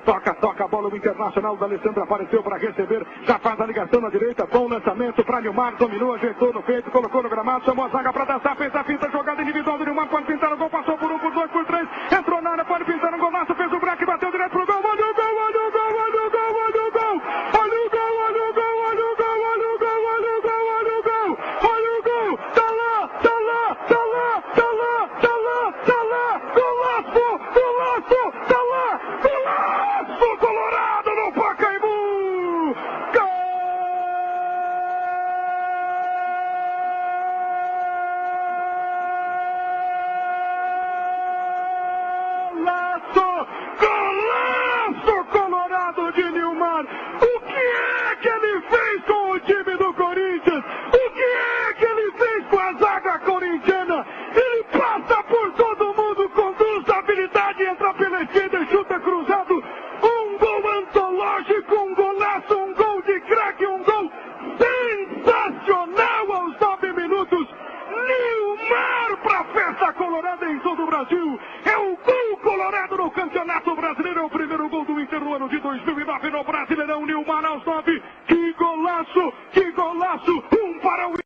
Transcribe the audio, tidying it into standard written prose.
Toca a bola, o Internacional da Alessandro apareceu para receber, já faz a ligação na direita, bom lançamento para Nilmar, dominou, ajeitou no peito, colocou no gramado, chamou a zaga para dançar, fez a finta, jogada individual do Nilmar, pode pintar o gol, passou por 1, por 2, por 3, entrou na área, pode pintar um golaço, fez o break, bateu direto pro gol, olha o gol, olha o gol, olha o gol, olha o gol, olha o gol, olha o gol, olha o gol, olha o gol, olha o gol, olha o gol, olha o gol, tá lá, tá lá, tá lá, tá lá, tá lá, tá lá, golaço, golaço, tá lá, golaço, Colorado no Pacaembu, golaço, Colorado de Nilmar. O que é que ele fez com o time do Corinthians? O que é que ele fez com a zaga corintiana? Ele passa por todo mundo, conduz a habilidade, entra pela esquerda e chuta cruzado. Um gol antológico, um golaço, um gol de craque, um gol sensacional aos 9 minutos. Nilmar para a festa colorada em todo o Brasil. É o gol colorado no Campeonato Brasileiro. É o primeiro gol do Inter no ano de 2009 no Brasileirão. Nilmar aos 9. Que golaço, que golaço. Um para o